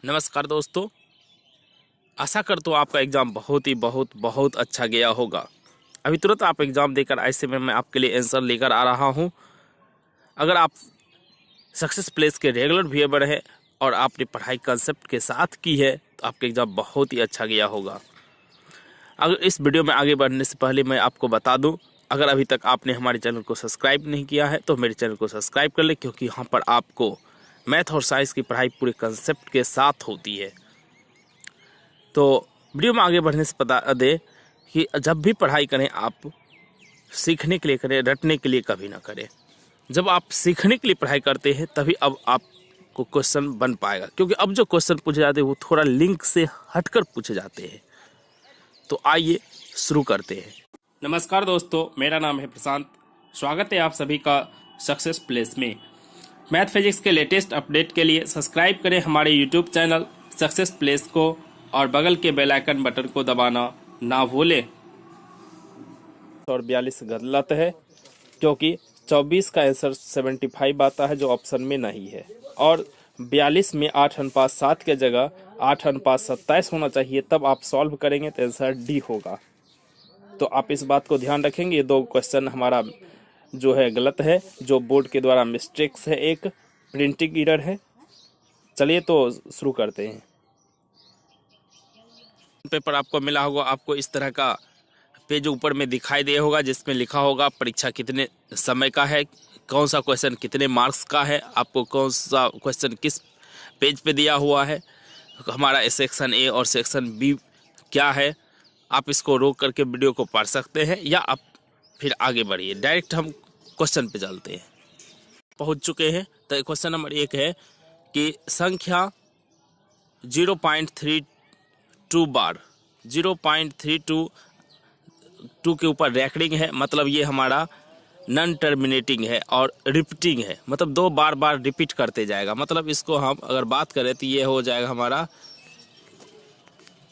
नमस्कार दोस्तों, आशा करता हूँ आपका एग्ज़ाम बहुत अच्छा गया होगा। अभी तुरंत आप एग्ज़ाम देकर ऐसे में मैं आपके लिए आंसर लेकर आ रहा हूँ। अगर आप सक्सेस प्लेस के रेगुलर व्यूअर हैं और आपने पढ़ाई कंसेप्ट के साथ की है तो आपका एग्ज़ाम बहुत ही अच्छा गया होगा। अगर इस वीडियो में आगे बढ़ने से पहले मैं आपको बता दूँ, अगर अभी तक आपने हमारे चैनल को सब्सक्राइब नहीं किया है तो मेरे चैनल को सब्सक्राइब कर लें, क्योंकि यहाँ पर आपको मैथ और साइंस की पढ़ाई पूरे कंसेप्ट के साथ होती है। तो वीडियो में आगे बढ़ने से बता दें कि जब भी पढ़ाई करें आप सीखने के लिए करें, रटने के लिए कभी ना करें। जब आप सीखने के लिए पढ़ाई करते हैं तभी अब आपको क्वेश्चन बन पाएगा, क्योंकि अब जो क्वेश्चन पूछे जाते हैं वो थोड़ा लिंक से हटकर पूछे जाते हैं। तो आइए शुरू करते हैं। नमस्कार दोस्तों, मेरा नाम है प्रशांत। स्वागत है आप सभी का सक्सेस प्लेस में। मैथ फिजिक्स के लेटेस्ट अपडेट के लिए सब्सक्राइब करें हमारे यूट्यूब चैनल सक्सेस प्लेस को और बगल के बेल आइकन बटन को दबाना ना भूलें। और 42 गलत है, क्योंकि 24 का आंसर 75 आता है जो ऑप्शन में नहीं है, और 42 में 8:7 के जगह 8:27 होना चाहिए। तब आप सॉल्व करेंगे तो आंसर डी होगा। तो आप इस बात को ध्यान रखेंगे। ये दो क्वेश्चन हमारा जो है गलत है, जो बोर्ड के द्वारा मिस्टेक्स है, एक प्रिंटिंग एरर है। चलिए तो शुरू करते हैं। पेपर आपको मिला होगा, आपको इस तरह का पेज ऊपर में दिखाई दे होगा जिसमें लिखा होगा परीक्षा कितने समय का है, कौन सा क्वेश्चन कितने मार्क्स का है, आपको कौन सा क्वेश्चन किस पेज पे दिया हुआ है, हमारा सेक्शन ए और सेक्शन बी क्या है। आप इसको रोक करके वीडियो को पढ़ सकते हैं या आप फिर आगे बढ़िए। डायरेक्ट हम क्वेश्चन पे चलते हैं। पहुंच चुके हैं। तो क्वेश्चन नंबर 1 है कि संख्या 0.32 बार 0.32 के ऊपर रैकरिंग है, मतलब ये हमारा नॉन टर्मिनेटिंग है, और रिपीटिंग है, मतलब दो बार रिपीट करते जाएगा। मतलब इसको हम अगर बात करें तो ये हो जाएगा हमारा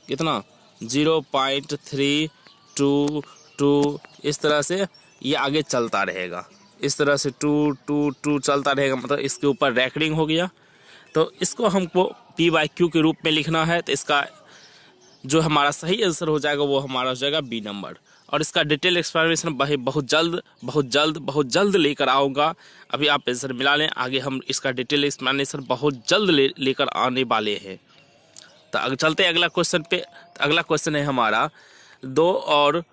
कितना 0.322। इस तरह से ये आगे चलता रहेगा, इस तरह से 222 चलता रहेगा, मतलब इसके ऊपर रैकरिंग हो गया। तो इसको हमको P/Q के रूप में लिखना है। तो इसका जो हमारा सही आंसर हो जाएगा वो हमारा हो जाएगा बी नंबर। और इसका डिटेल एक्सप्लेनेशन बहुत जल्द लेकर आऊँगा। अभी आप आंसर मिला लें, आगे हम इसका डिटेल एक्सप्लेनेशन बहुत जल्द लेकर आने वाले हैं। तो अगर चलते हैं अगला क्वेश्चन पे। तो अगला क्वेश्चन है हमारा 2 और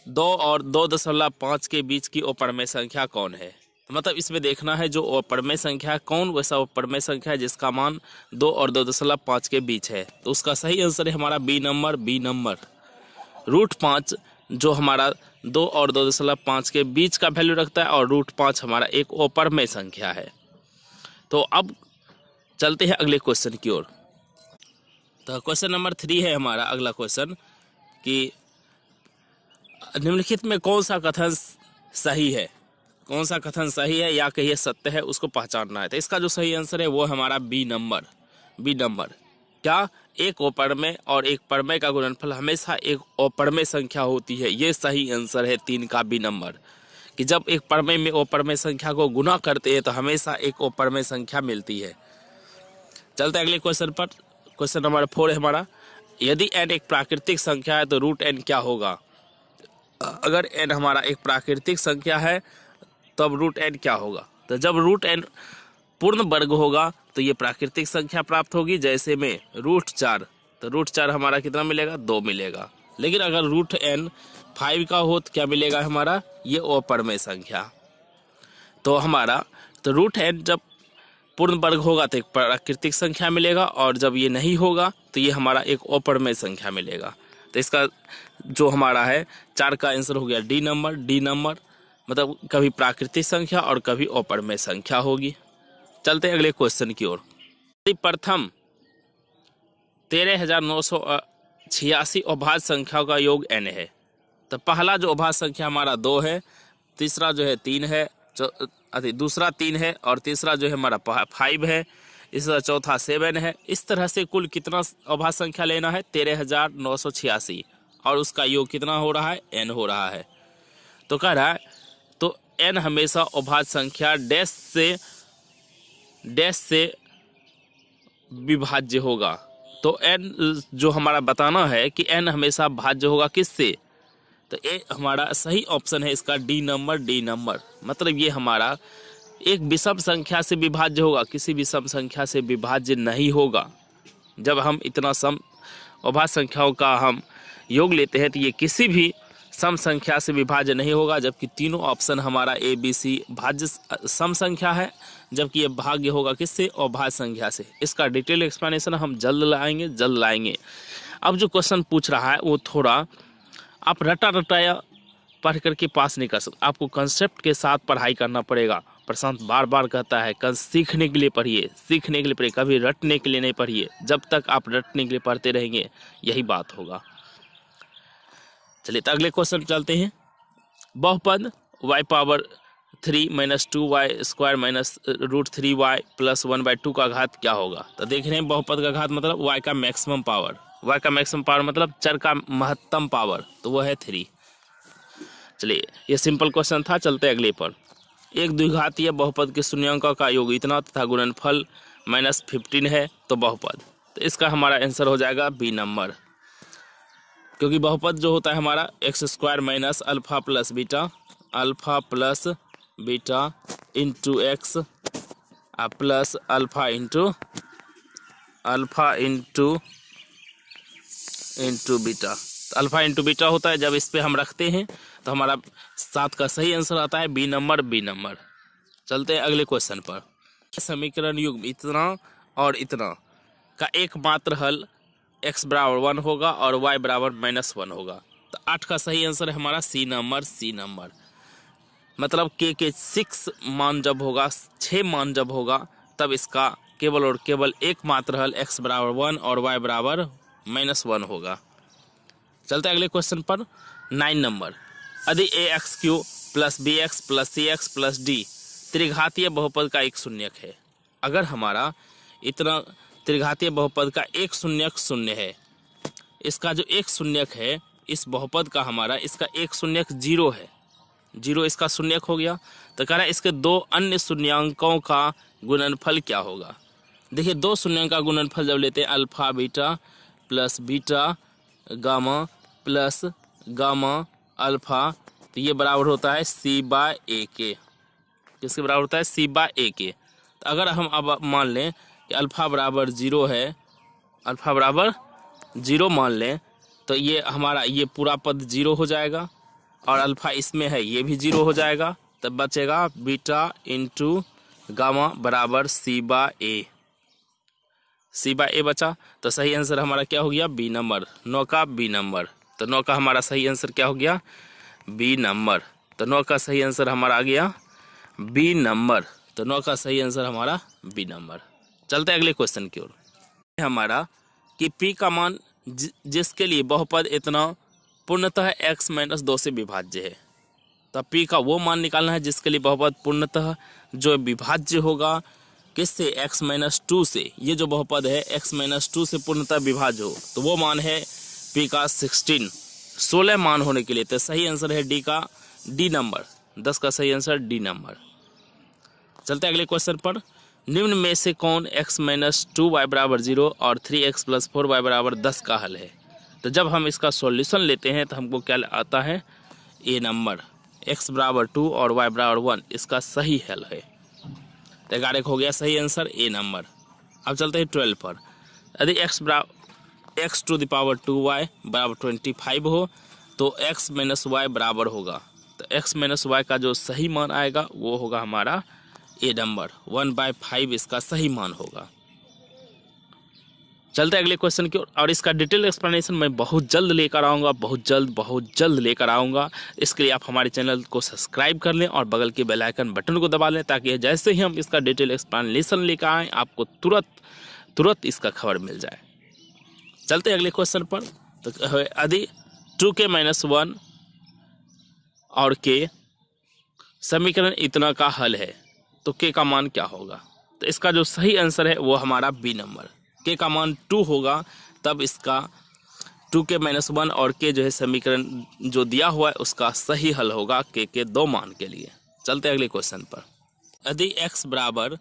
2.5 के बीच की अपरमेय संख्या कौन है। तो मतलब इसमें देखना है जो अपरमेय संख्या कौन वैसा अपरमेय संख्या है जिसका मान 2 और 2.5 के बीच है। तो उसका सही आंसर है हमारा बी नंबर। √5 जो हमारा 2 और 2.5 के बीच का वैल्यू रखता है, और √5 हमारा एक अपरमेय संख्या है। तो अब चलते हैं अगले क्वेश्चन की ओर। तो क्वेश्चन नंबर 3 है हमारा अगला क्वेश्चन कि निम्नलिखित में कौन सा कथन सही है, कौन सा कथन सही है या कहिए सत्य है, उसको पहचानना है। तो इसका जो सही आंसर है वो हमारा बी नंबर। क्या एक अपरमेय और एक परमेय का गुणनफल हमेशा एक अपरमेय संख्या होती है। ये सही आंसर है 3 का बी नंबर, कि जब एक परमेय में अपरमेय संख्या को गुना करते हैं तो हमेशा एक अपरमेय संख्या मिलती है। चलते अगले क्वेश्चन पर। क्वेश्चन नंबर 4 है हमारा, यदि n एक प्राकृतिक संख्या है तो √n क्या होगा। अगर n हमारा एक प्राकृतिक संख्या है तब √n क्या होगा। तो जब √n पूर्ण वर्ग होगा तो ये प्राकृतिक संख्या प्राप्त होगी। जैसे में √4, तो √4 हमारा कितना मिलेगा, 2 मिलेगा। लेकिन अगर √n 5 का हो तो क्या मिलेगा हमारा, ये अपरमेय संख्या। तो हमारा तो √n जब पूर्ण वर्ग होगा तो एक प्राकृतिक संख्या मिलेगा, और जब ये नहीं होगा तो ये हमारा एक अपरमेय संख्या मिलेगा। तो इसका जो हमारा है 4 का आंसर हो गया डी नंबर, मतलब कभी प्राकृतिक संख्या और कभी अपरमेय संख्या होगी। चलते हैं अगले क्वेश्चन की ओर। प्रथम 13,986 अभाज्य संख्याओं का योग n है। तो पहला जो अभाज्य संख्या हमारा 2 है, तीसरा जो है 3 है, दूसरा 3 है, और तीसरा जो है हमारा 5 है, इसका चौथा 7 है। इस तरह से कुल कितना अभाज्य संख्या लेना है, 13,986, और उसका योग कितना हो रहा है, n हो रहा है। तो कह रहा है तो n हमेशा अभाज्य संख्या डैश से विभाज्य होगा। तो n जो हमारा बताना है कि n हमेशा भाज्य होगा किससे, तो ये हमारा सही ऑप्शन है इसका डी नंबर। मतलब ये हमारा एक विषम संख्या से विभाज्य होगा, किसी विषम संख्या से विभाज्य नहीं होगा। जब हम इतना सम अभाज्य संख्याओं का हम योग लेते हैं तो ये किसी भी सम संख्या से विभाज्य नहीं होगा, जबकि तीनों ऑप्शन हमारा ए बी सी भाज्य सम संख्या है, जबकि ये भाग्य होगा किससे, अभाज्य संख्या से। इसका डिटेल एक्सप्लेनेशन हम जल्द लाएंगे। अब जो क्वेश्चन पूछ रहा है वो थोड़ा आप रटाया पढ़ करके पास नहीं कर सकते, आपको कंसेप्ट के साथ पढ़ाई करना पड़ेगा। प्रशांत बार बार कहता है सीखने के लिए पढ़िए, कभी रटने के लिए नहीं पढ़िए। जब तक आप रटने के लिए पढ़ते रहेंगे यही बात होगा। चलिए तो अगले क्वेश्चन चलते हैं। बहुपद y⁻³ - 2y² - √3y + 1/2 का घात क्या होगा। तो देख रहे हैं बहुपद का घात मतलब y का मैक्सिमम पावर, मतलब चर का महत्तम पावर, तो वो है 3। चलिए ये सिंपल क्वेश्चन था, चलते अगले पर। एक द्विघातीय बहुपद के शून्यांकों का योग इतना तथा गुणनफल -15 है तो बहुपद। तो इसका हमारा आंसर हो जाएगा बी नंबर, क्योंकि बहुपद जो होता है हमारा x² - alpha plus beta into x plus alpha into beta. तो अल्फा इंटू बीटा होता है, जब इस पे हम रखते हैं तो हमारा 7 का सही आंसर आता है बी नंबर। चलते हैं अगले क्वेश्चन पर। समीकरण युग्म इतना और इतना का एकमात्र हल x = 1 होगा और y = -1 होगा। तो 8 का सही आंसर है हमारा सी नंबर। मतलब के 6 मान जब होगा, 6 मान जब होगा, तब इसका केवल और केवल एकमात्र हल x = 1 और y = -1 होगा। चलते अगले क्वेश्चन पर। 9 नंबर। यदि ax³ + bx + cx + d त्रिघातीय बहुपद का एक शून्यक है। अगर हमारा इतना त्रिघातीय बहुपद का एक शून्यक शून्य है, इसका जो एक शून्यक है इस बहुपद का हमारा, इसका एक शून्यक 0 है, 0 इसका शून्यक हो गया। तो कह रहा है इसके दो अन्य शून्यांकों का गुणनफल क्या होगा। देखिए दो शून्यांक का गुणनफल जब लेते हैं alpha beta plus beta gamma plus gamma alpha, तो ये बराबर होता है c/a के। किसके बराबर होता है, c/a के। तो अगर हम अब मान लें कि अल्फा बराबर 0 है, अल्फा बराबर 0 मान लें, तो ये हमारा ये पूरा पद 0 हो जाएगा और अल्फा इसमें है ये भी 0 हो जाएगा। तब बचेगा बीटा इंटू गामा बराबर c/a बचा। तो सही आंसर हमारा क्या हो गया, बी नंबर। 9 का बी नंबर। तो 9 का हमारा सही आंसर क्या हो गया, बी नंबर। तो 9 का सही आंसर हमारा आ गया बी नंबर। तो 9 का सही आंसर हमारा बी नंबर। चलते हैं अगले क्वेश्चन की ओर। हमारा कि p का मान जिसके लिए बहुपद इतना पूर्णतः x - 2 से विभाज्य है। तब p का वो मान निकालना है जिसके लिए बहुपद पूर्णतः जो विभाज्य होगा किससे, x - 2 से। ये जो बहुपद है x - 2 से पूर्णतः विभाज्य हो, तो वो मान है p का 16 मान होने के लिए। तो सही आंसर है डी नंबर। 10 का सही आंसर डी नंबर। चलते अगले क्वेश्चन पर। निम्न में से कौन x - 2y = 0 और 3x + 4y = 10 का हल है। तो जब हम इसका सॉल्यूशन लेते हैं तो हमको क्या आता है, ए नंबर। x = 2 और y = 1 इसका सही हल है। तो 11 हो गया सही आंसर ए नंबर। अब चलते हैं 12 पर। यदि x to the power 2y = 25 हो तो x - y बराबर होगा। तो x - y का जो सही मान आएगा वो होगा हमारा ए नंबर। 1/5 इसका सही मान होगा। चलते अगले क्वेश्चन की ओर, और इसका डिटेल एक्सप्लेनेशन मैं बहुत जल्द लेकर आऊँगा, बहुत जल्द लेकर आऊँगा। इसके लिए आप हमारे चैनल को सब्सक्राइब कर लें और बगल के बेल आइकन बटन को दबा लें, ताकि जैसे ही हम इसका डिटेल एक्सप्लेनेशन लेकर आएँ आपको तुरंत इसका खबर मिल जाए। चलते अगले क्वेश्चन पर। तो यदि 2k - 1 और k समीकरण इतना का हल है तो k का मान क्या होगा। तो इसका जो सही आंसर है वो हमारा बी नंबर। k का मान 2 होगा तब इसका 2k - 1 और k जो है समीकरण जो दिया हुआ है उसका सही हल होगा k के 2 मान के लिए। चलते अगले क्वेश्चन पर। यदि x बराबर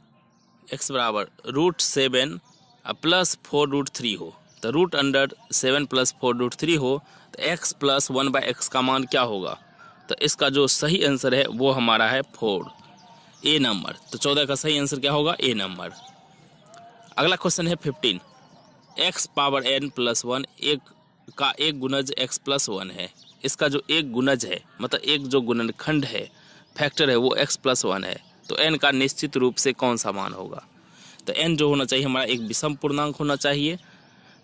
√7 प्लस 4√3 हो, तो रूट अंडर 7 प्लस 4√3 हो, तो x प्लस 1/x का मान क्या होगा? तो इसका जो सही आंसर है वो हमारा है 4, ए नंबर। तो 14 का सही आंसर क्या होगा? ए नंबर। अगला क्वेश्चन है 15, x पावर n प्लस 1 का एक गुणज x प्लस 1 है। इसका जो एक गुणज है मतलब एक जो गुणनखंड है, फैक्टर है, वो x प्लस 1 है। तो n का निश्चित रूप से कौन सा मान होगा? तो n जो होना चाहिए हमारा एक विषम पूर्णांक होना चाहिए।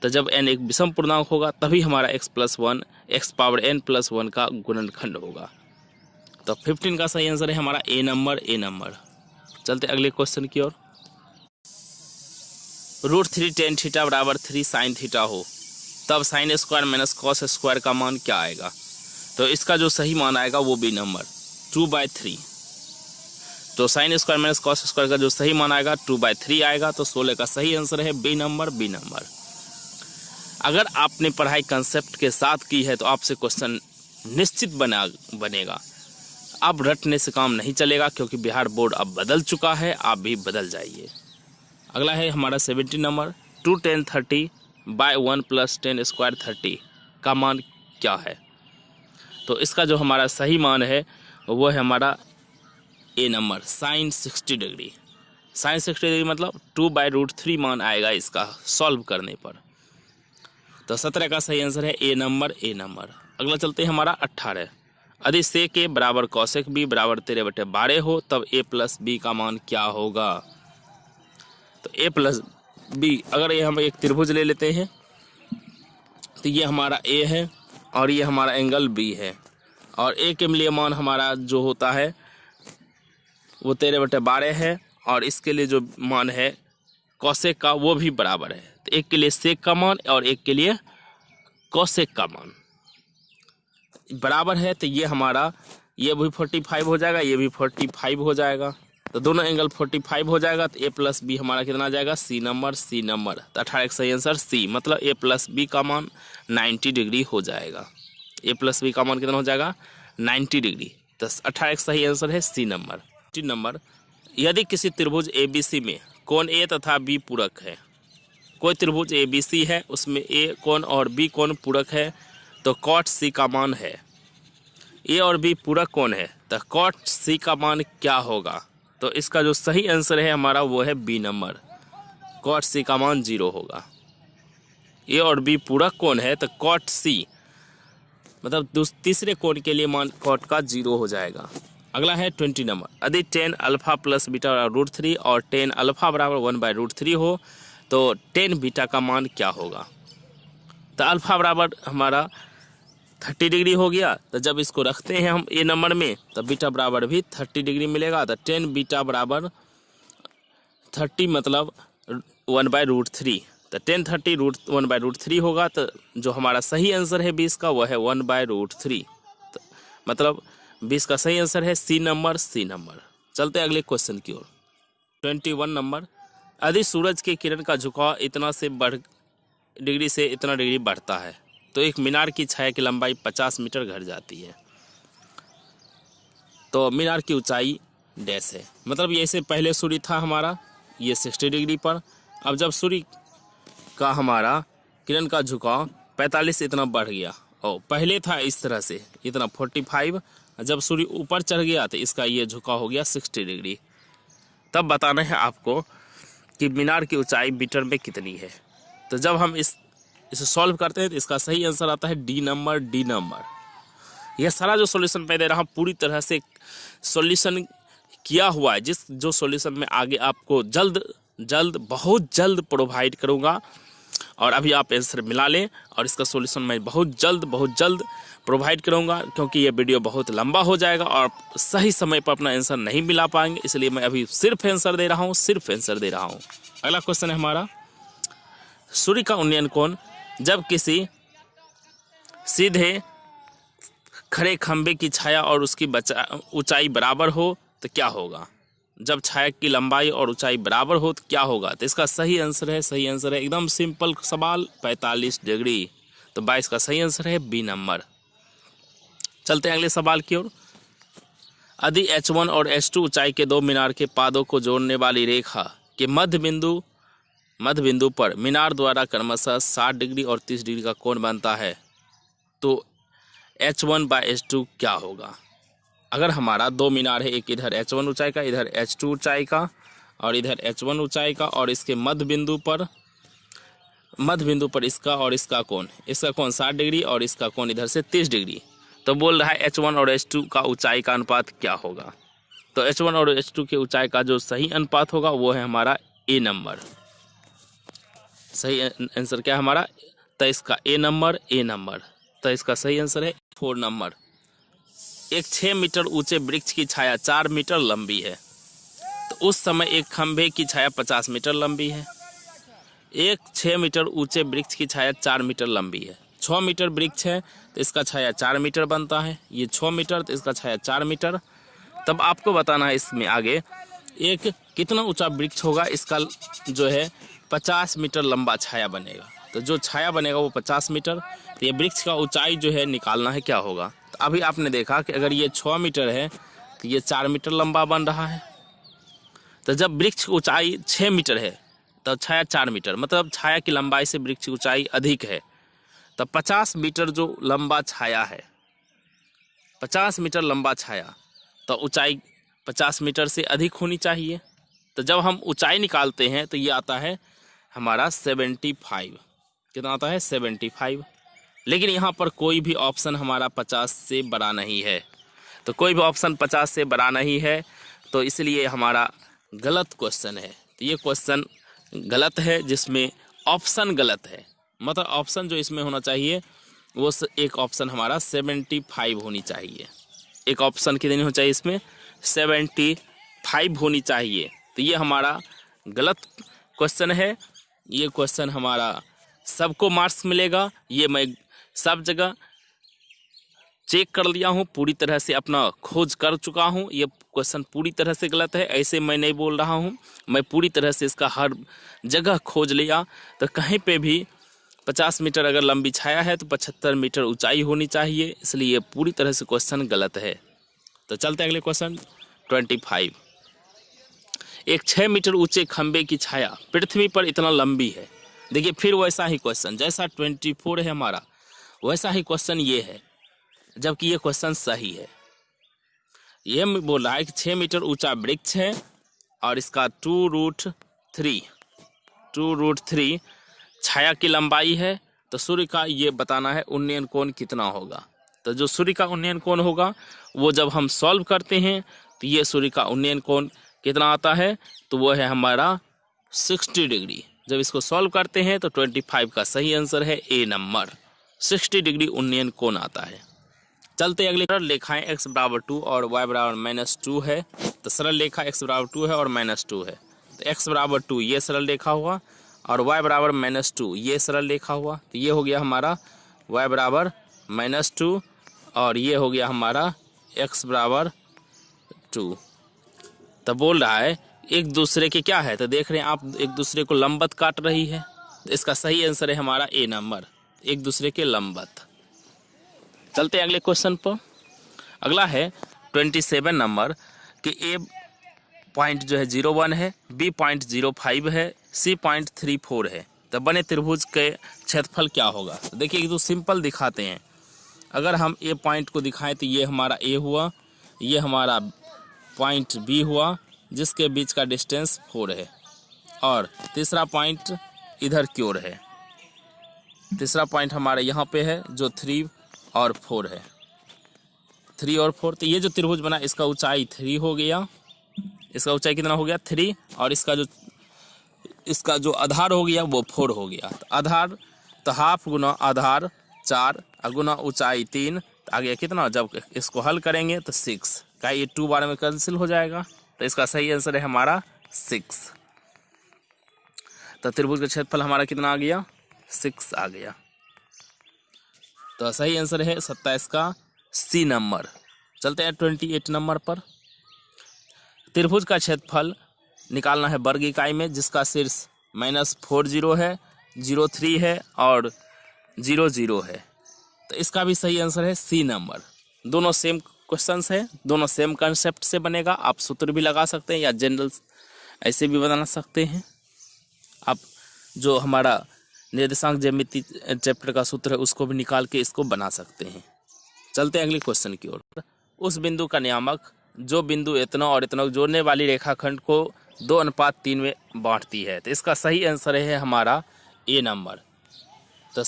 तो जब n एक विषम पूर्णांक होगा तभी हमारा x plus 1 x power n plus 1 का गुणनखंड होगा। तो 15 का सही आंसर है हमारा ए नंबर, ए नंबर। चलते अगले क्वेश्चन की ओर। √3 tan थीटा बराबर 3 sin थीटा हो, तब sign square minus cos square का मान क्या आएगा? तो इसका जो सही मान आएगा वो बी नंबर 2/3। तो sine square minus cos square का जो सही मान आएगा 2/3 आएगा। तो 16 का सही आंसर है बी नंबर, बी नंबर। अगर आपने पढ़ाई कंसेप्ट के साथ की है तो आपसे क्वेश्चन निश्चित बनेगा। अब रटने से काम नहीं चलेगा, क्योंकि बिहार बोर्ड अब बदल चुका है, आप भी बदल जाइए। अगला है हमारा 17 नंबर, 2 tan 30/1 + tan स्क्वायर 30 का मान क्या है? तो इसका जो हमारा सही मान है वो है हमारा A number, sine 60 degree. Sine 60 degree मतलब 2/√3 मान आएगा इसका सॉल्व करने पर। तो 17 का सही आंसर है ए नंबर, ए नंबर। अगला चलते हैं हमारा 18, यदि सेक ए बराबर कौसेक बी बराबर 13/12 हो, तब ए प्लस बी का मान क्या होगा? तो ए प्लस बी, अगर ये हम एक त्रिभुज ले लेते हैं तो ये हमारा ए है और ये हमारा एंगल बी है, और ए के लिए मान हमारा जो होता है वो 13/12 है, और इसके लिए जो मान है कौसेक का वो भी बराबर है। तो एक के लिए सेक का मान और एक के लिए कौसेक का मान बराबर है। तो ये हमारा ये भी 45 हो जाएगा, ये भी 45 हो जाएगा। तो दोनों एंगल 45 हो जाएगा। तो ए प्लस बी हमारा कितना आ जाएगा? C number, C number. तो 18 का सही आंसर सी, मतलब ए प्लस बी का मान 90 डिग्री हो जाएगा। ए प्लस बी का मान कितना हो जाएगा? 90 डिग्री। तो 18 का सही आंसर है सी नंबर। 3 नंबर, यदि किसी त्रिभुज ABC में कोण ए तथा बी पूरक है, कोई त्रिभुज ABC है उसमें ए कोण और बी कोण पूरक है, तो कॉट सी का मान है। ए और बी पूरक कोण है, तो कॉट सी का मान क्या होगा? तो इसका जो सही आंसर है हमारा वो है बी नंबर, कॉट सी का मान 0 होगा। ए और बी पूरक कोण है तो कॉट सी मतलब तीसरे कोण के लिए मान कॉट का 0 हो जाएगा। अगला है 20 नंबर, यदि tan अल्फा प्लस बीटा बराबर √3 और tan अल्फा बराबर 1/√3 हो, तो tan बीटा का मान क्या होगा? तो अल्फा बराबर हमारा 30 डिग्री हो गया। तो जब इसको रखते हैं हम ए नंबर में तो बीटा बराबर भी 30 डिग्री मिलेगा। तो tan बीटा बराबर 30 मतलब 1/√3। तो tan 30 1/√3 होगा। तो जो हमारा सही आंसर है 20 का वह है 1/√3। तो मतलब 20 का सही आंसर है सी नंबर, सी नंबर। चलते अगले क्वेश्चन की ओर। 21 नंबर, यदि सूरज के किरण का झुकाव इतना डिग्री से इतना डिग्री बढ़ता है तो एक मीनार की छाया की लंबाई 50 मीटर घट जाती है। तो मीनार की ऊंचाई डैश है, मतलब ये से पहले सूर्य था हमारा ये 60 डिग्री पर। अब जब सूर्य का हमारा किरण का झुकाव 45 इतना बढ़ गया, और पहले था इस तरह से इतना 45, जब सूर्य ऊपर चढ़ गया तो इसका ये झुकाव हो गया 60 डिग्री। तब बताना है आपको कि मीनार की ऊंचाई मीटर में कितनी है। तो जब हम इसे सॉल्व करते हैं तो इसका सही आंसर आता है डी नंबर, डी नंबर। यह सारा जो सॉल्यूशन मैं दे रहा हूँ पूरी तरह से सॉल्यूशन किया हुआ है, जो सॉल्यूशन मैं आगे आपको बहुत जल्द प्रोवाइड करूँगा। और अभी आप आंसर मिला लें, और इसका सॉल्यूशन मैं बहुत जल्द प्रोवाइड करूँगा, क्योंकि ये वीडियो बहुत लंबा हो जाएगा और सही समय पर अपना आंसर नहीं मिला पाएंगे, इसलिए मैं अभी सिर्फ आंसर दे रहा हूँ। अगला क्वेश्चन है हमारा, सूर्य का उन्नयन कोण जब किसी सीधे खड़े खंभे की छाया और उसकी ऊंचाई बराबर हो तो क्या होगा? जब छाया की लंबाई और ऊंचाई बराबर हो तो क्या होगा? तो इसका सही आंसर है एकदम सिंपल सवाल 45 डिग्री। तो 22 का सही आंसर है बी नंबर। चलते हैं अगले सवाल की ओर। यदि H1 और H2 ऊंचाई के दो मीनार के पादों को जोड़ने वाली रेखा के मध्य बिंदु मध्य बिंदु पर मीनार द्वारा क्रमशः 60 डिग्री और 30 डिग्री का कोण बनता है तो H1/H2 क्या होगा। अगर हमारा दो मीनार है, एक इधर H1 ऊंचाई का, इधर H2 ऊंचाई का और इधर H1 ऊंचाई का, और इसके मध्य बिंदु पर इसका और इसका कोण 60 डिग्री और इसका कोण इधर से 30 डिग्री, तो बोल रहा है H1 और H2 का ऊंचाई का अनुपात क्या होगा। तो H1 और H2 के ऊंचाई का जो सही अनुपात होगा वो है हमारा ए नंबर। सही आंसर क्या है हमारा, तो इसका ए नंबर, तो इसका सही आंसर है 4 नंबर। एक 6 मीटर ऊंचे वृक्ष की छाया 4 मीटर लंबी है, तो उस समय एक खंभे की छाया 50 मीटर लंबी है। एक 6 मीटर ऊंचे वृक्ष की छाया 4 मीटर लंबी है। 6 मीटर वृक्ष है तो इसका छाया 4 मीटर बनता है, ये 6 मीटर तो इसका छाया 4 मीटर। तब आपको बताना है इसमें आगे एक कितना ऊंचा वृक्ष होगा, इसका जो है 50 मीटर लंबा छाया बनेगा, तो जो छाया बनेगा वो 50 मीटर। तो ये वृक्ष का ऊंचाई जो है निकालना है क्या होगा। तो अभी आपने देखा कि अगर ये 6 मीटर है तो ये 4 मीटर लंबा बन रहा है, तो जब वृक्ष की ऊंचाई 6 मीटर है तो छाया 4 मीटर, मतलब छाया की लंबाई से वृक्ष की ऊंचाई अधिक है। तो 50 मीटर जो लंबा छाया है, 50 मीटर लंबा छाया, तो ऊंचाई 50 मीटर से अधिक होनी चाहिए। तो जब हम ऊंचाई निकालते हैं तो ये आता है हमारा 75। कितना आता है 75। लेकिन यहाँ पर कोई भी ऑप्शन हमारा 50 से बड़ा नहीं है, तो कोई भी ऑप्शन 50 से बड़ा नहीं है, तो इसलिए हमारा गलत क्वेश्चन है। तो ये क्वेश्चन गलत है, जिसमें ऑप्शन गलत है, मतलब ऑप्शन जो इसमें होना चाहिए वो एक ऑप्शन हमारा 75 होनी चाहिए। एक ऑप्शन कितनी होनी चाहिए इसमें 75 होनी चाहिए। तो ये हमारा गलत क्वेश्चन है। ये क्वेश्चन हमारा सबको मार्क्स मिलेगा, ये मैं सब जगह चेक कर लिया हूँ, पूरी तरह से अपना खोज कर चुका हूँ। ये क्वेश्चन पूरी तरह से गलत है, ऐसे मैं नहीं बोल रहा हूँ, मैं पूरी तरह से इसका हर जगह खोज लिया। तो कहीं पे भी 50 मीटर अगर लंबी छाया है तो 75 मीटर ऊंचाई होनी चाहिए, इसलिए पूरी तरह से क्वेश्चन गलत है। तो चलते अगले क्वेश्चन 25। एक 6 मीटर ऊंचे खंबे की छाया पृथ्वी पर इतना लंबी है। देखिए फिर वैसा ही क्वेश्चन, जैसा 24 है हमारा वैसा ही क्वेश्चन ये है, जबकि ये क्वेश्चन सही है। ये बोल रहा है कि 6 मीटर ऊंचा वृक्ष है और इसका 2√3 छाया की लंबाई है, तो सूर्य का ये बताना है उन्नयन कोण कितना होगा। तो जो सूर्य का उन्नयन कोण होगा वो जब हम सॉल्व करते हैं तो ये सूर्य का उन्नयन कोण कितना आता है, तो वो है हमारा 60 डिग्री। जब इसको सॉल्व करते हैं तो 25 का सही आंसर है ए नंबर, 60 डिग्री उन्नयन कोण आता है। चलते अगले सरल रेखाएं x बराबर 2 और y बराबर -2 है। तो सरल रेखा x बराबर 2 है और -2 है, तो x बराबर 2 ये सरल रेखा हुआ और y बराबर -2 ये सरल रेखा हुआ। तो ये हो गया हमारा y बराबर -2 और ये हो गया हमारा x बराबर 2। तो बोल रहा है एक दूसरे के क्या है, तो देख रहे हैं आप एक दूसरे को लंबवत काट रही है, तो इसका सही आंसर है हमारा ए नंबर, एक दूसरे के लंबवत। चलते हैं अगले क्वेश्चन पर। अगला है 27 नंबर कि ए पॉइंट जो है 01 है, बी पॉइंट 05 है, सी पॉइंट 34 है, तो बने त्रिभुज के क्षेत्रफल क्या होगा। तो देखिए ये तो सिंपल दिखाते हैं। अगर हम ए पॉइंट को दिखाएं तो ये हमारा ए हुआ, ये हमारा पॉइंट बी हुआ जिसके बीच का डिस्टेंस 4 है, और तीसरा पॉइंट इधर की ओर है। तीसरा पॉइंट हमारे यहाँ पे है जो 3 और 4 है, 3 और 4। तो ये जो त्रिभुज बना इसका ऊंचाई 3 हो गया, इसका ऊंचाई कितना हो गया 3, और इसका जो आधार हो गया वो 4 हो गया। तो आधार तो हाफ गुना आधार 4 गुना ऊंचाई 3, तो आ गया कितना, जब इसको हल करेंगे तो 6 का ये 2 बार में कैंसिल हो जाएगा, तो इसका सही आंसर है हमारा 6। तो त्रिभुज का क्षेत्रफल हमारा कितना आ गया 6 आ गया। तो सही आंसर है 27 का सी नंबर। चलते हैं 28 नंबर पर। त्रिभुज का क्षेत्रफल निकालना है वर्ग इकाई में, जिसका शीर्ष -40 है, 03 है और 00 है, तो इसका भी सही आंसर है सी नंबर। दोनों सेम क्वेश्चंस है, दोनों सेम कंसेप्ट से बनेगा। आप सूत्र भी लगा सकते हैं या जनरल ऐसे भी बना सकते हैं। आप जो हमारा निर्देशांक ज्यामिति चैप्टर का सूत्र है उसको भी निकाल के इसको बना सकते हैं। चलते हैं अगले क्वेश्चन की ओर। उस बिंदु का नियामक जो बिंदु इतना और इतना जोड़ने वाली रेखाखंड को 2:3 में बांटती है। तो इसका सही आंसर है हमारा ए नंबर। तो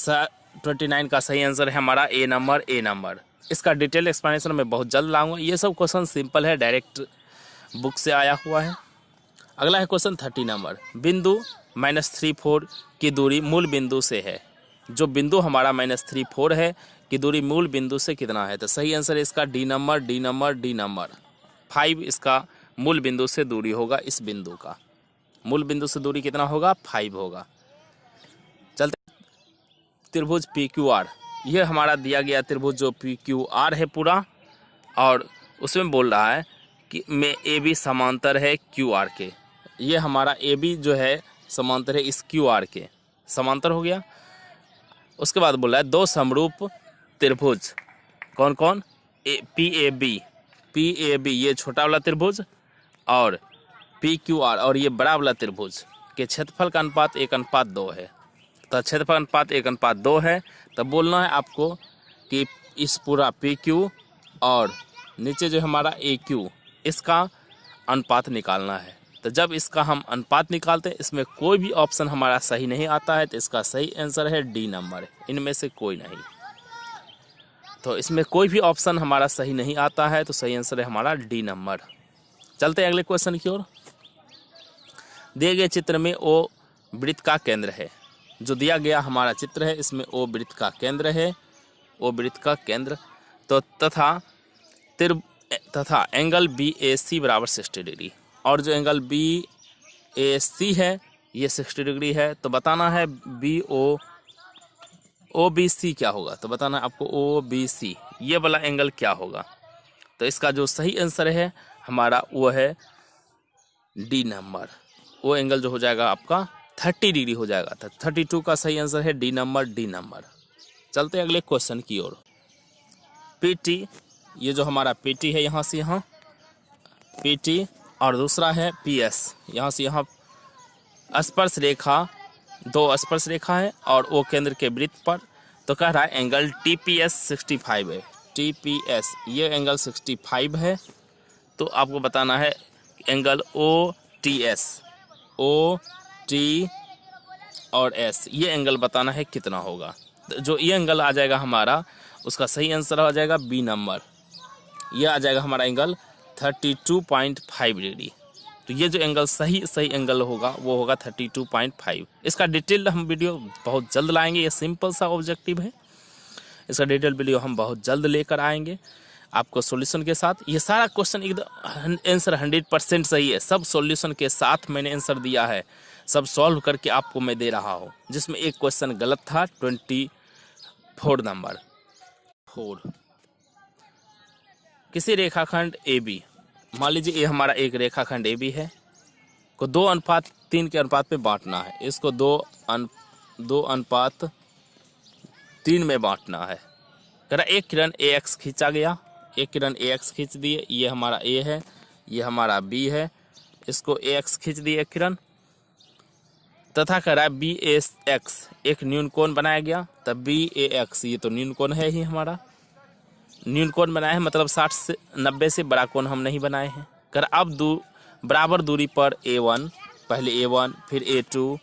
29 का सही आंसर है हमारा ए नंबर। इसका डिटेल एक्सप्लेनेशन मैं बहुत जल्द लाऊंगा। ये सब क्वेश्चन सिंपल है, डायरेक्ट बुक से आया हुआ है। अगला है क्वेश्चन 30 नंबर। बिंदु -34 की दूरी मूल बिंदु से है। जो बिंदु हमारा -34 है की दूरी मूल बिंदु से कितना है। तो सही आंसर है इसका डी नंबर। 5 इसका मूल बिंदु से दूरी होगा। इस बिंदु का मूल बिंदु से दूरी कितना होगा, 5 होगा। चलते त्रिभुज PQR, यह हमारा दिया गया त्रिभुज जो PQR है पूरा, और उसमें बोल रहा है कि में AB समांतर है QR के। ये हमारा AB जो है समांतर है इस QR के, समांतर हो गया। उसके बाद बोल रहा है दो समरूप त्रिभुज, कौन कौन, PAB ये छोटा वाला त्रिभुज और PQR और ये बड़ा वाला त्रिभुज के क्षेत्रफल का अनुपात 1:2 है। तो क्षेत्रफल अनुपात 1:2 है। तब बोलना है आपको कि इस पूरा PQ और नीचे जो हमारा AQ इसका अनुपात निकालना है। तो जब इसका हम अनुपात निकालते हैं इसमें कोई भी ऑप्शन हमारा सही नहीं आता है। तो इसका सही आंसर है डी नंबर, इनमें से कोई नहीं। तो इसमें कोई भी ऑप्शन हमारा सही नहीं आता है, तो सही आंसर है हमारा डी नंबर। चलते हैं अगले क्वेश्चन की ओर। दिए गए चित्र में O वृत्त का केंद्र है। जो दिया गया हमारा चित्र है इसमें O वृत्त का केंद्र है, O वृत्त का केंद्र। तो तथा एंगल BAC बराबर 60 डिग्री, और जो एंगल BAC है ये 60 डिग्री है। तो बताना है OBC क्या होगा। तो बताना है आपको OBC ये वाला एंगल क्या होगा। तो इसका जो सही आंसर है हमारा वो है डी नंबर। वो एंगल जो हो जाएगा आपका 30 डिग्री हो जाएगा। तो 32 का सही आंसर है डी नंबर। चलते हैं अगले क्वेश्चन की ओर। PT, ये जो हमारा PT है यहाँ से यहाँ PT, और दूसरा है PS, यहाँ से यहाँ स्पर्श रेखा, दो स्पर्श रेखा है और वो केंद्र के वृत्त पर। तो कह रहा है एंगल TPS 65 है। TPS ये एंगल 65 है। तो आपको बताना है एंगल OTS, OT और S ये एंगल बताना है कितना होगा। जो ये एंगल आ जाएगा हमारा उसका सही आंसर आ जाएगा बी नंबर। ये आ जाएगा हमारा एंगल 32.5 डिग्री। तो ये जो एंगल सही एंगल होगा वो होगा 32.5। इसका डिटेल हम वीडियो बहुत जल्द लाएंगे। ये सिंपल सा ऑब्जेक्टिव है, इसका डिटेल वीडियो हम बहुत जल्द लेकर आएंगे आपको सॉल्यूशन के साथ। ये सारा क्वेश्चन एकदम आंसर 100% सही है। सब सॉल्यूशन के साथ मैंने आंसर दिया है, सब सॉल्व करके आपको मैं दे रहा हूँ। जिसमें एक क्वेश्चन गलत था 24 नंबर 4। किसी रेखाखंड AB, मान लीजिए ये हमारा एक रेखाखंड AB है, को 2:3 के अनुपात में बांटना है। इसको 2:3 में बांटना है। करा एक किरण AX खींचा गया, एक किरण AX खींच दिए, ये हमारा A है, ये हमारा B है, इसको AX खींच दिए एक किरण। तथा करा BAX एक न्यून कोण बनाया गया। तब BAX ये तो न्यून कोण है ही हमारा, न्यून कोण बनाया है, मतलब 60 से 90 से बड़ा कोण हम नहीं बनाए हैं। कर अब बराबर दूरी पर A1, पहले A1 फिर A2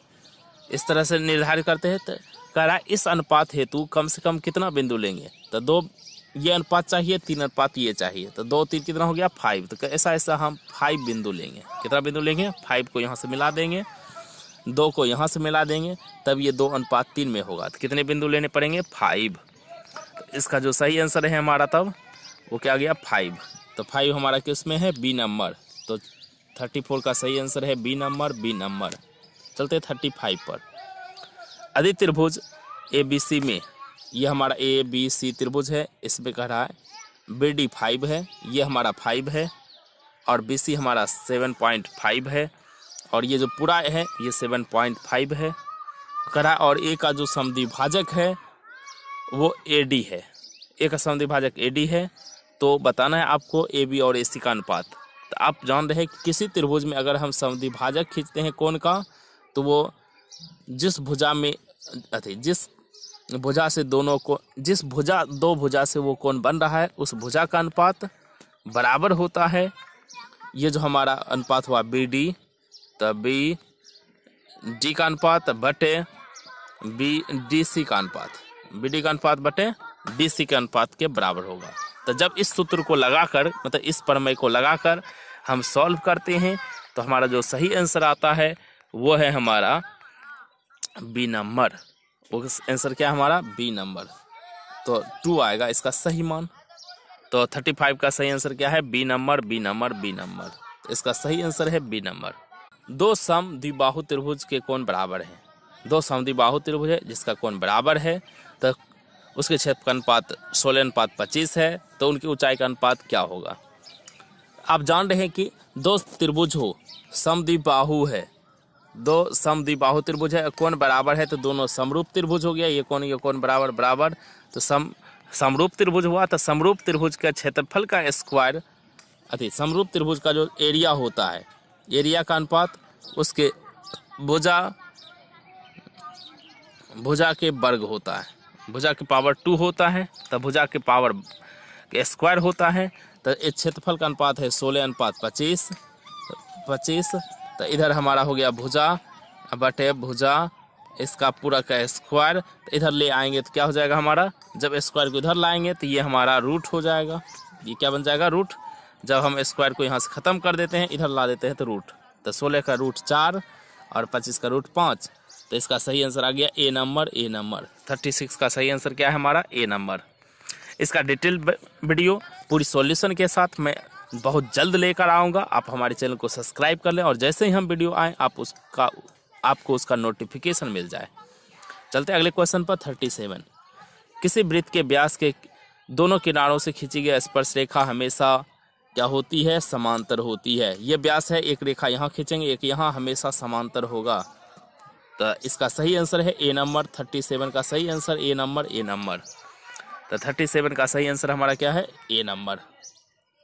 इस तरह से निर्धारित करते हैं। तो करा इस अनुपात हेतु कम से कम कितना बिंदु लेंगे। तो 2 ये अनुपात चाहिए, 3 अनुपात ये चाहिए। तो 2 3 कितना हो गया 5। तो ऐसा हम 5 बिंदु लेंगे। कितना बिंदु लेंगे, 5 को यहाँ से मिला देंगे, 2 को यहाँ से मिला देंगे, तब ये 2:3 में होगा। तो कितने बिंदु लेने पड़ेंगे, 5। इसका जो सही आंसर है हमारा तब वो क्या गया 5। तो 5 हमारा किस में है, बी नंबर। तो 34 का सही आंसर है बी नंबर। चलते 35 पर। अधि त्रिभुज ABC में ये हमारा ABC त्रिभुज है, इसमें कह रहा है BD 5 है, ये हमारा 5 है, और BC हमारा 7.5 है, और ये जो पूरा है ये 7.5 है कह रहा है। और A का जो समद्विभाजक है वो AD है, A का समद्विभाजक AD है। तो बताना है आपको AB और AC का अनुपात। तो आप जान रहे हैं कि किसी त्रिभुज में अगर हम समद्विभाजक खींचते हैं कोण का तो वो जिस भुजा में जिस भुजा से दोनों को जिस भुजा दो भुजा से वो कोण बन रहा है उस भुजा का अनुपात बराबर होता है। ये जो हमारा अनुपात हुआ बी डी, तो बी डी का अनुपात बटे बी डी सी का अनुपात, बी डी का अनुपात बटे डी सी के अनुपात के बराबर होगा। तो जब इस सूत्र को लगाकर मतलब इस प्रमेय को लगाकर हम सॉल्व करते हैं तो हमारा जो सही आंसर आता है वो है हमारा बी नंबर। वो आंसर क्या है हमारा बी नंबर। तो 2 आएगा इसका सही मान। तो 35 का सही आंसर क्या है B number, B number, B number. तो इसका सही आंसर है बी नंबर। दो समद्विबाहु त्रिभुज के कोण बराबर हैं। दो समद्विबाहु त्रिभुज है जिसका कोण बराबर है तो उसके क्षेत्र का अनुपात 16:25 है। तो उनकी ऊंचाई का अनुपात क्या होगा। आप जान रहे हैं कि दो त्रिभुज हो, समद्विबाहु है, दो समद्विबाहु त्रिभुज है, कोण बराबर है तो दोनों समरूप त्रिभुज हो गया। ये कोण बराबर बराबर, तो समरूप त्रिभुज हुआ। तो समरूप त्रिभुज का क्षेत्रफल का स्क्वायर समरूप त्रिभुज का जो एरिया होता है, एरिया का अनुपात उसके भुजा के वर्ग होता है। भुजा के पावर 2 होता है तो भुजा के पावर के स्क्वायर होता है। तो इस क्षेत्रफल का अनुपात है 16:25। तो इधर हमारा हो गया भुजा बटे भुजा इसका पूरा का स्क्वायर। तो इधर ले आएंगे तो क्या हो जाएगा हमारा, जब स्क्वायर को इधर लाएंगे तो ये हमारा रूट हो जाएगा। ये क्या बन जाएगा रूट। जब हम स्क्वायर को यहाँ से ख़त्म कर देते हैं इधर ला देते हैं तो रूट। तो 16 का रूट 4 और 25 का रूट 5। तो इसका सही आंसर आ गया ए नंबर। ए नंबर 36 का सही आंसर क्या है हमारा ए नंबर। इसका डिटेल वीडियो पूरी सॉल्यूशन के साथ मैं बहुत जल्द लेकर आऊँगा। आप हमारे चैनल को सब्सक्राइब कर लें और जैसे ही हम वीडियो आएँ आपको उसका नोटिफिकेशन मिल जाए। चलते अगले क्वेश्चन पर 37। किसी वृत्त के व्यास के दोनों किनारों से खींची गई स्पर्श रेखा हमेशा क्या होती है, समांतर होती है। ये व्यास है, एक रेखा यहाँ खींचेंगे एक यहाँ, हमेशा समांतर होगा। तो इसका सही आंसर है ए नंबर। 37 का सही answer A number. A number तो 37 का सही आंसर हमारा क्या है ए नंबर।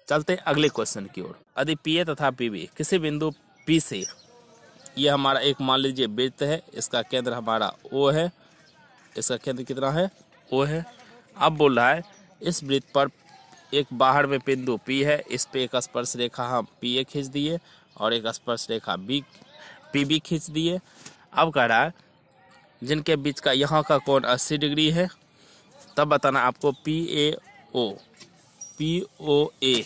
चलते अगले क्वेश्चन की ओर। यदि पी ए तथा पी बी किसी बिंदु पी से, ये हमारा एक मान लीजिए वृत्त है, इसका केंद्र हमारा ओ है, इसका केंद्र कितना है ओ है। अब बोल रहा है इस वृत्त पर एक बाहर में बिंदु पी है, इस पे एक स्पर्श रेखा हम पी ए खींच दिए और एक स्पर्श रेखा पी बी खींच दिए। अब कह रहा है जिनके बीच का यहाँ का कोण 80 डिग्री है, तब बताना आपको पी ओ ए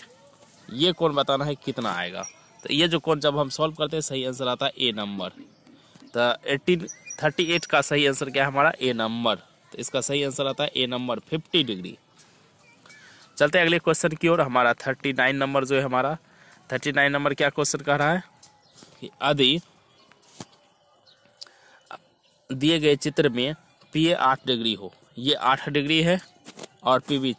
ये कोण बताना है कितना आएगा। तो ये जो कोण जब हम सॉल्व करते हैं सही आंसर आता है ए नंबर। तो 38 का सही आंसर क्या है हमारा ए नंबर। तो इसका सही आंसर आता है ए नंबर 50 डिग्री। चलते अगले क्वेश्चन की ओर। हमारा 39 नंबर जो है हमारा 39 नंबर क्या क्वेश्चन कह रहा है कि यदि दिए गए चित्र में पी ए 8 डिग्री हो, ये 8 डिग्री है और पी डी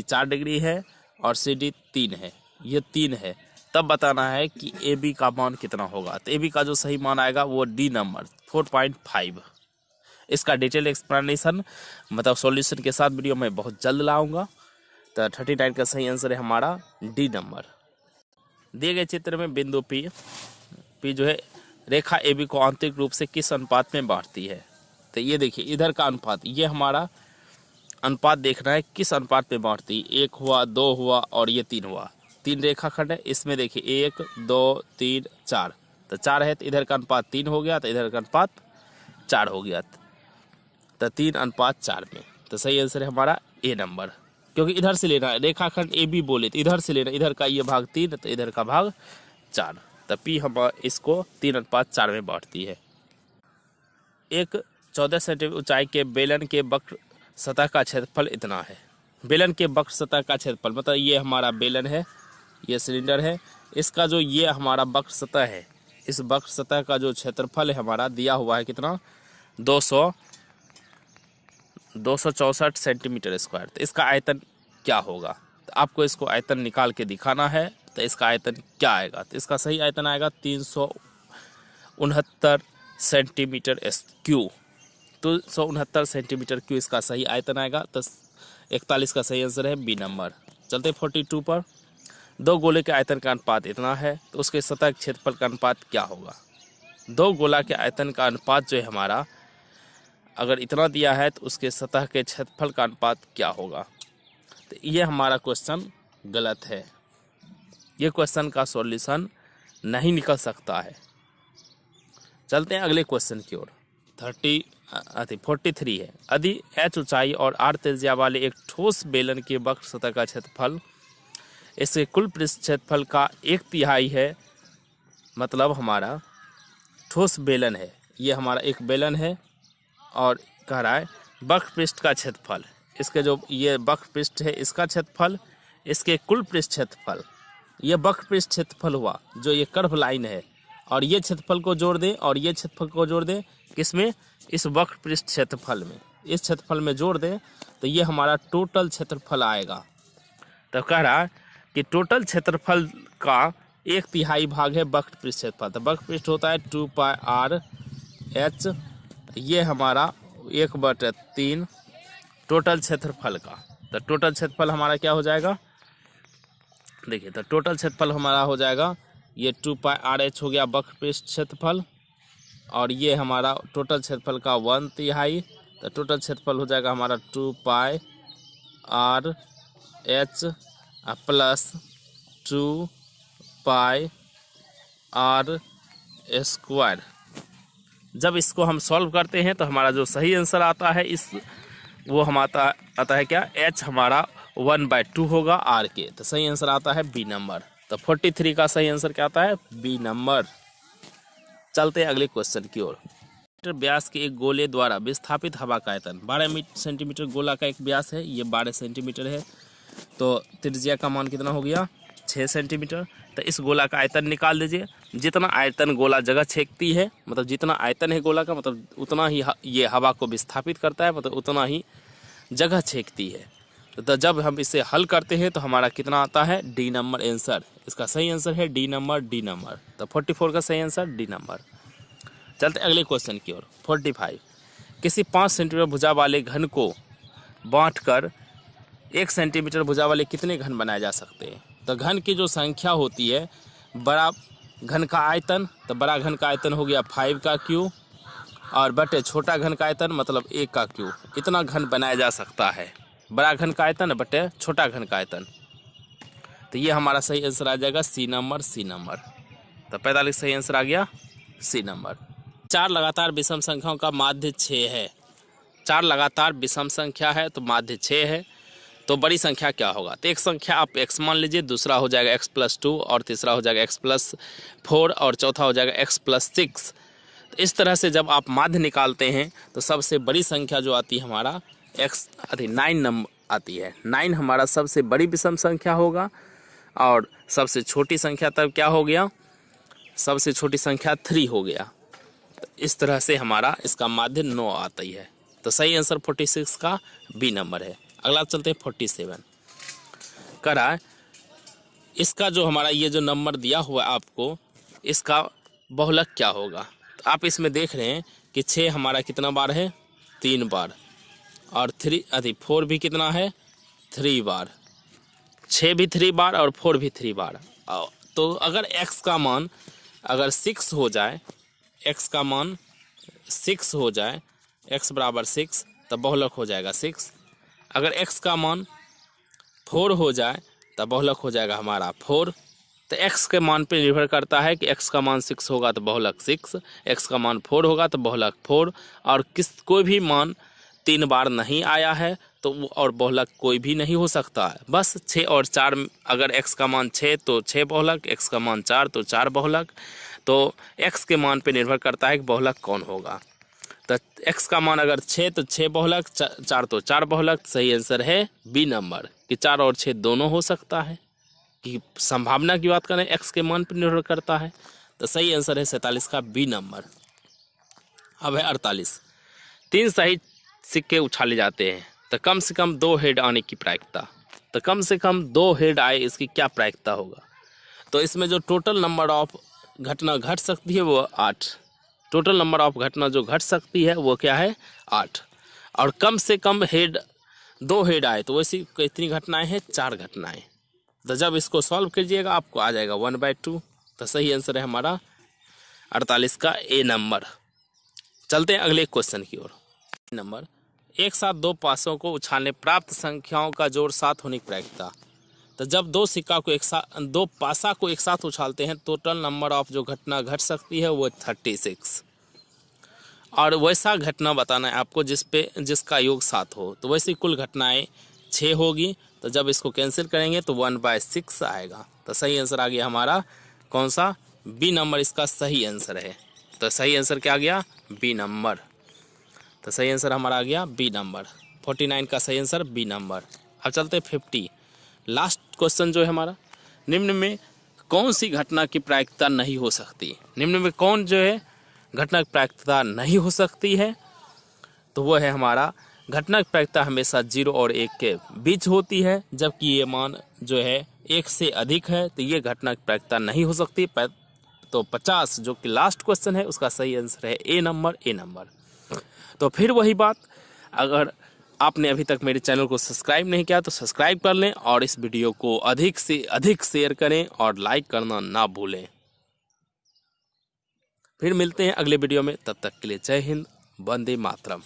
4 डिग्री है और सी डी 3 है, ये 3 है, तब बताना है कि ए बी का मान कितना होगा। तो ए बी का जो सही मान आएगा वो डी नंबर 4.5। इसका डिटेल एक्सप्लेनेशन मतलब सॉल्यूशन के साथ वीडियो में बहुत जल्द लाऊंगा। तो 39 का सही आंसर है हमारा डी नंबर। दिए गए चित्र में बिंदु पी जो है रेखा ए बी को आंतरिक रूप से किस अनुपात में बांटती है। तो ये देखिए इधर का अनुपात, ये हमारा अनुपात देखना है किस अनुपात में बांटती है। 1 हुआ, 2 हुआ और ये 3 हुआ। 3 रेखाखंड है, इसमें देखिए 1 2 3 4। तो 4 है तो इधर का अनुपात 3 हो गया, तो इधर का अनुपात 4 हो गया। तो 3:4 में। तो सही आंसर है हमारा ए नंबर, क्योंकि इधर से लेना है रेखाखंड ए बी बोले तो इधर से लेना, इधर का ये भाग 3 तो इधर का भाग 4। तो पी हम इसको 3:4 में बांटती है। एक 14 सेंटीमीटर ऊंचाई के बेलन के वक्र सतह का क्षेत्रफल इतना है। बेलन के वक्र सतह का क्षेत्रफल मतलब ये हमारा बेलन है, ये सिलेंडर है, इसका जो ये हमारा वक्र सतह है, इस वक्र सतह का जो क्षेत्रफल है हमारा दिया हुआ है कितना 264 सेंटीमीटर स्क्वायर। तो इसका आयतन क्या होगा। तो आपको इसको आयतन निकाल के दिखाना है। तो इसका आयतन क्या आएगा। तो इसका सही आयतन आएगा 369 सेंटीमीटर क्यू। 269 सेंटीमीटर क्यू इसका सही आयतन आएगा। तो 41 का सही आंसर है बी नंबर। चलते 42 पर। दो गोले के आयतन का अनुपात इतना है तो उसके सतह क्षेत्रफल का अनुपात क्या होगा। दो गोला के आयतन का अनुपात जो है हमारा, अगर इतना दिया है तो उसके सतह के क्षेत्रफल का अनुपात क्या होगा। तो ये हमारा क्वेश्चन गलत है, ये क्वेश्चन का सॉल्यूशन नहीं निकल सकता है। चलते हैं अगले क्वेश्चन की ओर। 43 है। यदि h ऊंचाई और r त्रिज्या वाले एक ठोस बेलन के वक्र सतह का क्षेत्रफल इसके कुल पृष्ठ क्षेत्रफल का 1/3 है, मतलब हमारा ठोस बेलन है, ये हमारा एक बेलन है और कह रहा है वक्र पृष्ठ का क्षेत्रफल, इसके जो ये वक्र पृष्ठ है इसका क्षेत्रफल, इसके कुल पृष्ठ क्षेत्रफल, ये वक्र पृष्ठ क्षेत्रफल हुआ जो ये कर्व लाइन है, और ये क्षेत्रफल को जोड़ दें और ये क्षेत्रफल को जोड़ दें किसमें, इस वक्र पृष्ठ क्षेत्रफल में, इस क्षेत्रफल में जोड़ दें तो ये हमारा टोटल क्षेत्रफल आएगा। तो कह रहा है कि टोटल क्षेत्रफल का 1/3 भाग है वक्र पृष्ठ क्षेत्रफल। तो वक्र पृष्ठ होता है 2πr/h, ये हमारा 1/3 टोटल क्षेत्रफल का। तो टोटल क्षेत्रफल हमारा क्या हो जाएगा, देखिए तो टोटल क्षेत्रफल हमारा हो जाएगा ये 2πr/h हो गया वक्र पृष्ठ क्षेत्रफल, और ये हमारा टोटल क्षेत्रफल का 1/3, तो टोटल क्षेत्रफल हो जाएगा हमारा 2πr/h प्लस 2πr²। जब इसको हम सॉल्व करते हैं तो हमारा जो सही आंसर आता है वो हम आता है क्या, h हमारा 1/2 होगा r के। तो सही आंसर आता है बी नंबर। तो 43 का सही आंसर क्या आता है, बी नंबर। चलते हैं अगले क्वेश्चन की ओर। व्यास के एक गोले द्वारा विस्थापित हवा का आयतन 12 सेंटीमीटर गोला का एक व्यास है, ये 12 सेंटीमीटर है, तो त्रिज्या का मान कितना हो गया 6 सेंटीमीटर। तो इस गोला का आयतन निकाल दीजिए। जितना आयतन गोला जगह छेकती है, मतलब जितना आयतन है गोला का, मतलब उतना ही ये हवा को विस्थापित करता है, मतलब उतना ही जगह छेकती है। तो जब हम इसे हल करते हैं तो हमारा कितना आता है, डी नंबर आंसर। इसका सही आंसर है डी नंबर। तो 44 का सही आंसर डी नंबर। चलते अगले क्वेश्चन की ओर। 45 किसी 5 सेंटीमीटर भुजा वाले घन को बांटकर 1 सेंटीमीटर भुजा वाले कितने घन बनाए जा सकते हैं। तो घन की जो संख्या होती है, बड़ा घन का आयतन, तो बड़ा घन का आयतन हो गया 5 का क्यूब, और बटे छोटा घन का आयतन मतलब 1 का क्यूब। इतना घन बनाया जा सकता है, बड़ा घन का आयतन बटे छोटा घन का आयतन। तो ये हमारा सही आंसर आ जाएगा सी नंबर। तो 45 सही आंसर आ गया सी नंबर। 4 लगातार विषम संख्याओं का माध्य 6 है। 4 लगातार विषम संख्या है तो माध्य 6 है, तो बड़ी संख्या क्या होगा। तो एक संख्या आप x मान लीजिए, दूसरा हो जाएगा x+2, और तीसरा हो जाएगा x+4, और चौथा हो जाएगा x+6। तो इस तरह से जब आप माध्य निकालते हैं तो सबसे बड़ी संख्या जो आती है हमारा 9 नंबर आती है। 9 हमारा सबसे बड़ी विषम संख्या होगा, और सबसे छोटी संख्या तब क्या हो गया, सबसे छोटी संख्या 3 हो गया। तो इस तरह से हमारा इसका माध्य 9 आती है। तो सही आंसर 46 का बी नंबर है। अगला चलते हैं 47। कह रहा है इसका जो हमारा ये जो नंबर दिया हुआ है आपको, इसका बहुलक क्या होगा। तो आप इसमें देख रहे हैं कि 6 हमारा कितना बार है, 3 बार, और 4 भी कितना है, 3 बार। 6 भी 3 बार और 4 भी 3 बार। तो अगर x का मान अगर 6 हो जाए, x का मान 6 हो जाए, x बराबर 6, तब बहुलक हो जाएगा 6। अगर x का मान 4 हो जाए तब बहुलक हो जाएगा हमारा 4। तो x के मान पे निर्भर करता है कि x का मान 6 होगा तो बहुलक 6, x का मान 4 होगा तो बहुलक 4, और कोई भी मान 3 बार नहीं आया है तो और बहुलक कोई भी नहीं हो सकता है। बस 6 और 4, अगर x का मान 6 तो 6 बहुलक, x का मान 4 तो 4 बहुलक। तो x के मान पे निर्भर करता है कि बहुलक कौन होगा। तो x का मान अगर 6 तो 6 बहुलक, 4 तो 4 बहुलक। सही आंसर है बी नंबर कि 4 और 6 दोनों हो सकता है। कि संभावना की बात करें x के मान पर निर्भर करता है। तो सही आंसर है 47 का बी नंबर। अब है 48। 3 सही सिक्के उछाले जाते हैं तो कम से कम 2 हेड आने की प्रायिकता। तो कम से कम 2 हेड आए, इसकी क्या प्रायिकता होगा। तो इसमें जो टोटल नंबर ऑफ घटना घट सकती है वो 8। टोटल नंबर ऑफ घटना जो घट सकती है वो क्या है, 8। और कम से कम हेड 2 हेड आए तो वैसी कितनी घटनाएं हैं, 4 घटनाएं। तो जब इसको सॉल्व कीजिएगा आपको आ जाएगा 1/2। तो सही आंसर है हमारा 48 का ए नंबर। चलते हैं अगले क्वेश्चन की ओर। नंबर, एक साथ दो पासों को उछालने प्राप्त संख्याओं का जोड़ 7 होने की प्रायिकता। तो जब दो सिक्का को एक साथ, दो पासा को एक साथ उछालते हैं, टोटल नंबर ऑफ जो घटना घट सकती है वो 36। और वैसा घटना बताना है आपको जिसका योग 7 हो। तो वैसी कुल घटनाएं 6 होगी। तो जब इसको कैंसिल करेंगे तो 1/6 आएगा। तो सही आंसर आ गया हमारा कौन सा? बी नंबर इसका सही आंसर है। तो सही आंसर क्या आ गया? B number. तो सही आंसर हमारा आ गया बी नंबर। 49 का सही आंसर बी नंबर। अब चलते 50। लास्ट क्वेश्चन जो है हमारा, निम्न में कौन सी घटना की प्रायिकता नहीं हो सकती? निम्न में कौन जो है घटना की प्रायिकता नहीं हो सकती है? तो वो है हमारा, घटना की प्रायिकता हमेशा 0 और 1 के बीच होती है, जबकि ये मान जो है 1 से अधिक है, तो ये घटना की प्रायिकता नहीं हो सकती। तो 50 जो कि लास्ट क्वेश्चन है उसका सही आंसर है ए नंबर, ए नंबर। तो फिर वही बात, अगर आपने अभी तक मेरे चैनल को सब्सक्राइब नहीं किया तो सब्सक्राइब कर लें और इस वीडियो को अधिक से अधिक शेयर करें और लाइक करना ना भूलें। फिर मिलते हैं अगले वीडियो में, तब तक के लिए जय हिंद, वंदे मातरम।